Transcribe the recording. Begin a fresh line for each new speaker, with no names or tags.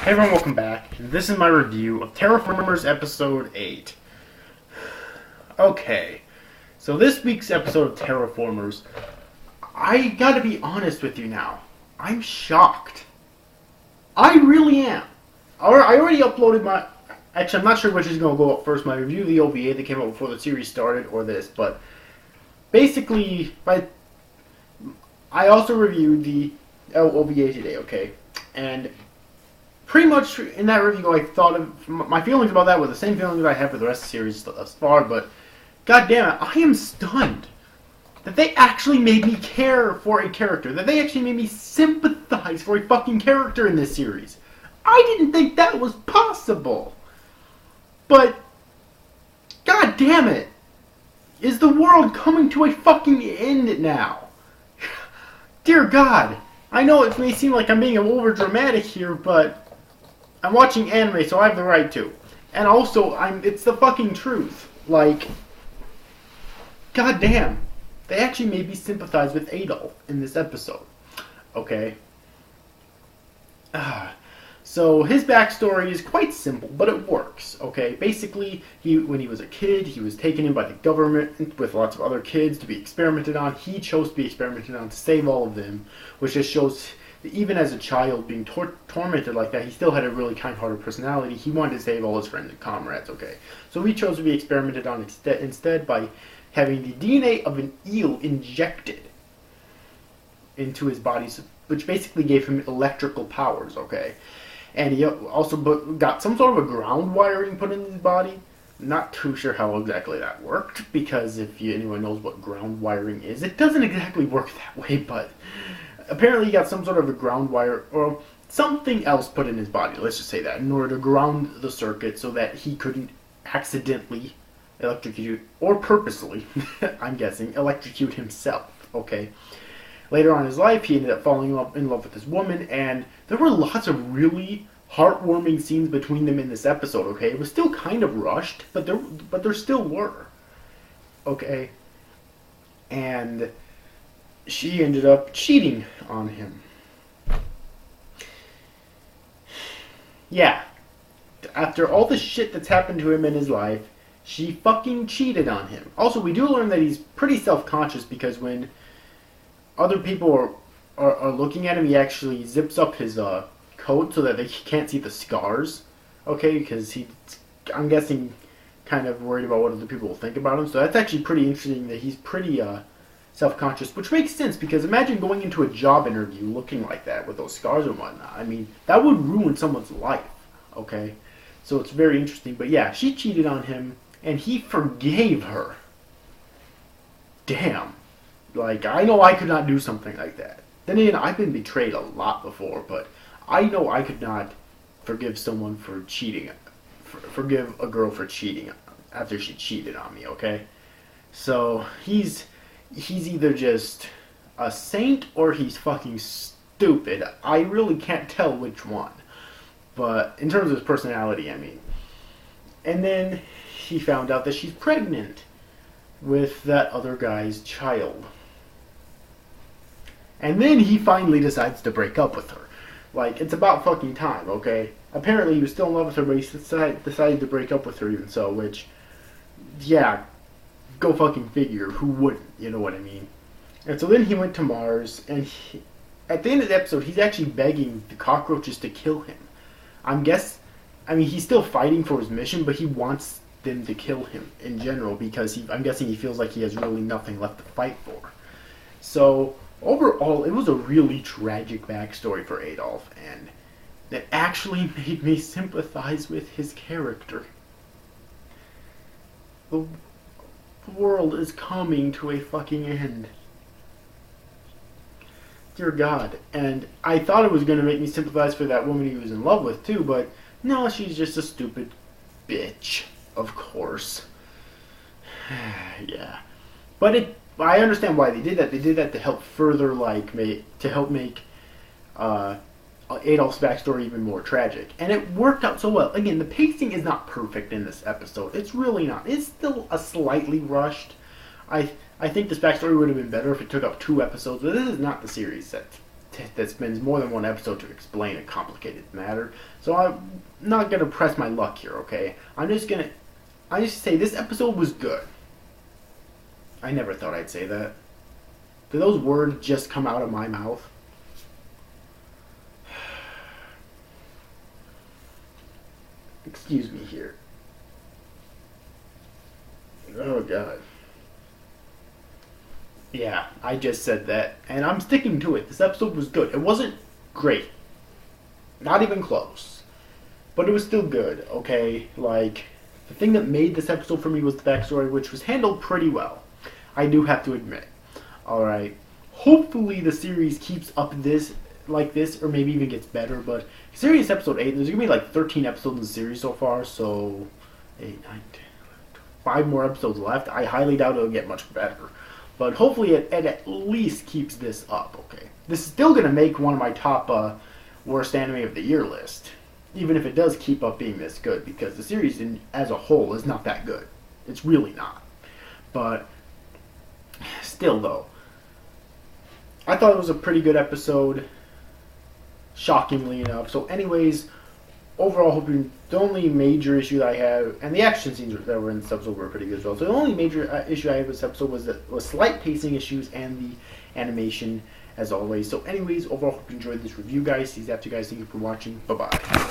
Hey everyone, welcome back. This is my review of Terra Formars Episode 8. Okay, so this week's episode of Terra Formars, I gotta be honest with you now. I'm shocked. I really am. I already uploaded my... Actually, I'm not sure which is going to go up first, my review of the OVA that came out before the series started, or this, but basically, I also reviewed the OVA today, okay? And pretty much in that review, I thought of my feelings about that were the same feelings I have for the rest of the series thus far. But god damn it, I am stunned that they actually made me care for a character. That they actually made me sympathize for a fucking character in this series. I didn't think that was possible. But god damn it, is the world coming to a fucking end now? Dear God, I know it may seem like I'm being over dramatic here, but I'm watching anime, so I have the right to. And also, it's the fucking truth. Like, goddamn, they actually made me sympathize with Adolf in this episode. Okay. So his backstory is quite simple, but it works. Okay, basically, when he was a kid, he was taken in by the government with lots of other kids to be experimented on. He chose to be experimented on to save all of them, which just shows, even as a child being tormented like that, he still had a really kind-hearted personality. He wanted to save all his friends and comrades, okay? So he chose to be experimented on instead by having the DNA of an eel injected into his body, which basically gave him electrical powers, okay? And he also got some sort of a ground wiring put in his body. Not too sure how exactly that worked, because if anyone knows what ground wiring is, it doesn't exactly work that way, but apparently he got some sort of a ground wire, or something else put in his body, let's just say that, in order to ground the circuit so that he couldn't accidentally electrocute, or purposely, I'm guessing, electrocute himself, okay? Later on in his life, he ended up falling in love with this woman, and there were lots of really heartwarming scenes between them in this episode, okay? It was still kind of rushed, but there still were, okay? And she ended up cheating on him. Yeah. After all the shit that's happened to him in his life, she fucking cheated on him. Also, we do learn that he's pretty self-conscious, because when other people are looking at him, he actually zips up his coat so that they can't see the scars. Okay, because I'm guessing, kind of worried about what other people will think about him. So that's actually pretty interesting that he's pretty self-conscious, which makes sense, because imagine going into a job interview looking like that with those scars and whatnot. I mean, that would ruin someone's life, okay? So it's very interesting. But yeah, she cheated on him, and he forgave her. Damn. Like, I know I could not do something like that. Then again, I've been betrayed a lot before, but I know I could not forgive someone for cheating. Forgive a girl for cheating after she cheated on me, okay? So, he's either just a saint or he's fucking stupid. I really can't tell which one. But in terms of his personality, I mean. And then he found out that she's pregnant with that other guy's child. And then he finally decides to break up with her. Like, it's about fucking time, okay? Apparently he was still in love with her, but he decided to break up with her even so, which, yeah, go fucking figure. Who wouldn't? You know what I mean? And so then he went to Mars, and at the end of the episode, he's actually begging the cockroaches to kill him. He's still fighting for his mission, but he wants them to kill him in general, because I'm guessing he feels like he has really nothing left to fight for. So overall, it was a really tragic backstory for Adolf, and that actually made me sympathize with his character. The world is coming to a fucking end. Dear God. And I thought it was going to make me sympathize for that woman he was in love with too, but no, she's just a stupid bitch, of course. Yeah. But I understand why they did that. They did that to help further, make Adolf's backstory even more tragic. And it worked out so well. Again, the pacing is not perfect in this episode. It's really not. It's still a slightly rushed. I think this backstory would have been better if it took up 2 episodes, but this is not the series set that spends more than one episode to explain a complicated matter. So I'm not gonna press my luck here, okay? I just say this episode was good. I never thought I'd say that. Did those words just come out of my mouth? Excuse me here. Oh god. Yeah, I just said that, and I'm sticking to it. This episode was good. It wasn't great. Not even close. But it was still good, okay? Like, the thing that made this episode for me was the backstory, which was handled pretty well. I do have to admit. Alright. Hopefully the series keeps up this, like this, or maybe even gets better, but series episode 8, there's going to be like 13 episodes in the series so far, so 8, 9, 10, 5 more episodes left. I highly doubt it'll get much better. But hopefully it at least keeps this up, okay? This is still going to make one of my top worst anime of the year list. Even if it does keep up being this good, because the series as a whole is not that good. It's really not. But still, though, I thought it was a pretty good episode, shockingly enough. So anyways, overall, the only major issue that I have, and the action scenes that were in this episode were pretty good as well. So the only major issue I have with this episode was slight pacing issues and the animation, as always. So anyways, overall, hope you enjoyed this review, guys. See you after, guys. Thank you for watching. Bye-bye.